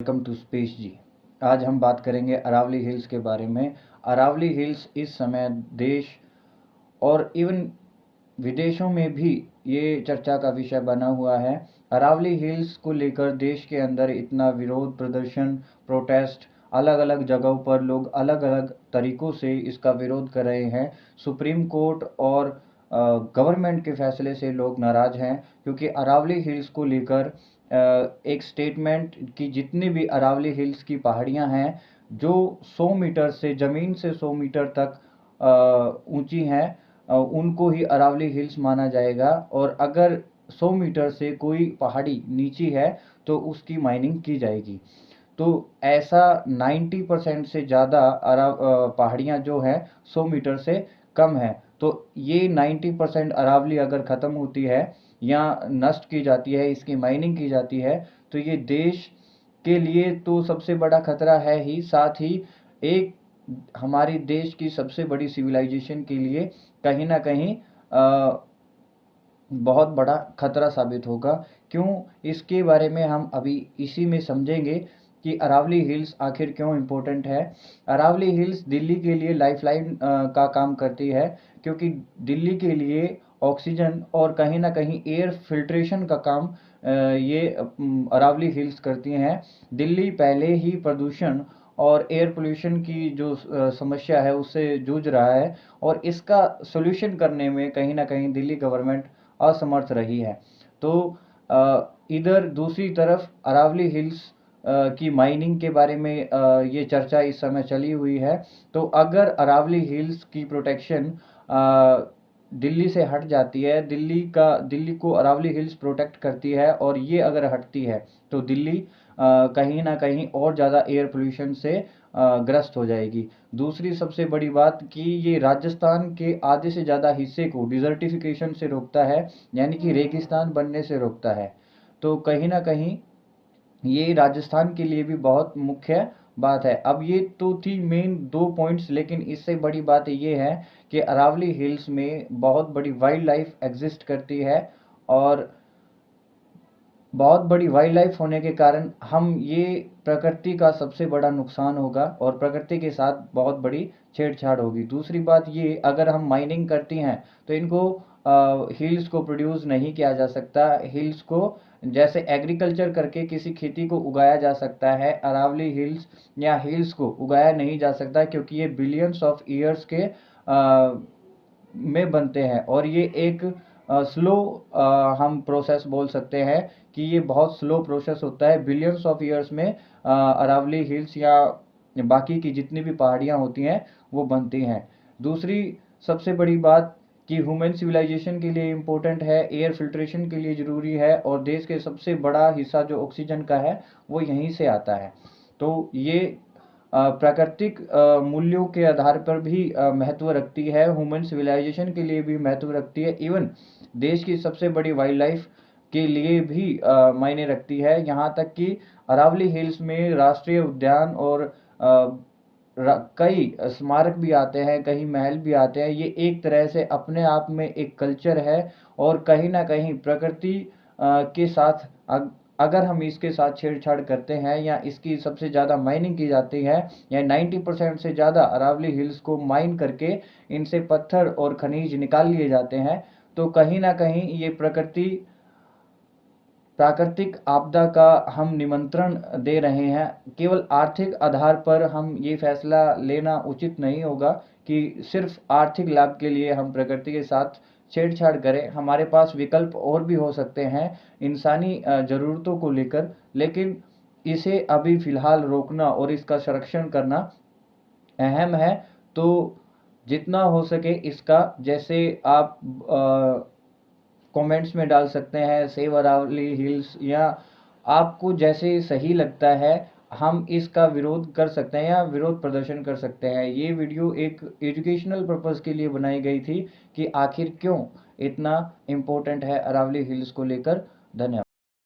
Welcome to space जी। आज हम बात करेंगे अरावली हिल्स के बारे में। अरावली हिल्स इस समय देश और इवन विदेशों में भी ये चर्चा का विषय बना हुआ है। अरावली हिल्स को लेकर देश के अंदर इतना विरोध प्रदर्शन, प्रोटेस्ट, अलग अलग जगहों पर लोग अलग अलग तरीक़ों से इसका विरोध कर रहे हैं। सुप्रीम कोर्ट और गवर्नमेंट के फैसले से लोग नाराज़ हैं, क्योंकि अरावली हिल्स को लेकर एक स्टेटमेंट कि जितनी भी अरावली हिल्स की पहाड़ियां हैं जो 100 मीटर से ज़मीन से 100 मीटर तक ऊंची हैं, उनको ही अरावली हिल्स माना जाएगा। और अगर 100 मीटर से कोई पहाड़ी नीची है तो उसकी माइनिंग की जाएगी। तो ऐसा 90% से ज़्यादा पहाड़ियाँ जो हैं 100 मीटर से कम है। तो ये 90% अरावली अगर ख़त्म होती है या नष्ट की जाती है, इसकी माइनिंग की जाती है, तो ये देश के लिए तो सबसे बड़ा खतरा है ही, साथ ही एक हमारी देश की सबसे बड़ी सिविलाइजेशन के लिए कहीं ना कहीं बहुत बड़ा खतरा साबित होगा। क्यों, इसके बारे में हम अभी इसी में समझेंगे कि अरावली हिल्स आखिर क्यों इम्पोर्टेंट है। अरावली हिल्स दिल्ली के लिए लाइफलाइन का काम करती है, क्योंकि दिल्ली के लिए ऑक्सीजन और कहीं ना कहीं एयर फिल्ट्रेशन का काम ये अरावली हिल्स करती हैं। दिल्ली पहले ही प्रदूषण और एयर पोल्यूशन की जो समस्या है उससे जूझ रहा है, और इसका सोल्यूशन करने में कहीं ना कहीं दिल्ली गवर्नमेंट असमर्थ रही है। तो इधर दूसरी तरफ अरावली हिल्स की माइनिंग के बारे में ये चर्चा इस समय चली हुई है। तो अगर अरावली हिल्स की प्रोटेक्शन दिल्ली से हट जाती है, दिल्ली को अरावली हिल्स प्रोटेक्ट करती है, और ये अगर हटती है तो दिल्ली कहीं ना कहीं और ज़्यादा एयर पोल्यूशन से ग्रस्त हो जाएगी। दूसरी सबसे बड़ी बात कि ये राजस्थान के आधे से ज़्यादा हिस्से को डिजर्टिफिकेशन से रोकता है, यानी कि रेगिस्तान बनने से रोकता है। तो कहीं ना कहीं ये राजस्थान के लिए भी बहुत मुख्य बात है। अब ये तो थी मेन 2 पॉइंट्स, लेकिन इससे बड़ी बात ये है कि अरावली हिल्स में बहुत बड़ी वाइल्ड लाइफ एग्जिस्ट करती है, और बहुत बड़ी वाइल्ड लाइफ होने के कारण हम ये प्रकृति का सबसे बड़ा नुकसान होगा, और प्रकृति के साथ बहुत बड़ी छेड़छाड़ होगी। दूसरी बात ये, अगर हम माइनिंग करती हैं तो इनको हिल्स को प्रोड्यूस नहीं किया जा सकता। हिल्स को जैसे एग्रीकल्चर करके किसी खेती को उगाया जा सकता है, अरावली हिल्स या हिल्स को उगाया नहीं जा सकता, क्योंकि ये बिलियंस ऑफ ईयर्स के में बनते हैं, और ये एक स्लो हम प्रोसेस बोल सकते हैं कि ये बहुत स्लो प्रोसेस होता है। बिलियंस ऑफ ईयर्स में अरावली हिल्स या बाकी की जितनी भी पहाड़ियाँ होती हैं वो बनती हैं। दूसरी सबसे बड़ी बात कि ह्यूमन सिविलाइजेशन के लिए इम्पोर्टेंट है, एयर फिल्ट्रेशन के लिए ज़रूरी है, और देश के सबसे बड़ा हिस्सा जो ऑक्सीजन का है वो यहीं से आता है। तो ये प्राकृतिक मूल्यों के आधार पर भी महत्व रखती है, ह्यूमन सिविलाइजेशन के लिए भी महत्व रखती है, इवन देश की सबसे बड़ी वाइल्ड लाइफ के लिए भी मायने रखती है। यहाँ तक कि अरावली हिल्स में राष्ट्रीय उद्यान और कई स्मारक भी आते हैं, कई महल भी आते हैं। ये एक तरह से अपने आप में एक कल्चर है, और कहीं ना कहीं प्रकृति के साथ अगर हम इसके साथ छेड़छाड़ करते हैं या इसकी सबसे ज़्यादा माइनिंग की जाती है, या 90% से ज़्यादा अरावली हिल्स को माइन करके इनसे पत्थर और खनिज निकाल लिए जाते हैं, तो कहीं ना कहीं ये प्राकृतिक आपदा का हम निमंत्रण दे रहे हैं। केवल आर्थिक आधार पर हम ये फैसला लेना उचित नहीं होगा कि सिर्फ आर्थिक लाभ के लिए हम प्रकृति के साथ छेड़छाड़ करें। हमारे पास विकल्प और भी हो सकते हैं इंसानी ज़रूरतों को लेकर, लेकिन इसे अभी फ़िलहाल रोकना और इसका संरक्षण करना अहम है। तो जितना हो सके इसका, जैसे आप कमेंट्स में डाल सकते हैं सेव अरावली हिल्स, या आपको जैसे सही लगता है हम इसका विरोध कर सकते हैं या विरोध प्रदर्शन कर सकते हैं। ये वीडियो एक एजुकेशनल पर्पस के लिए बनाई गई थी कि आखिर क्यों इतना इम्पोर्टेंट है अरावली हिल्स को लेकर। धन्यवाद।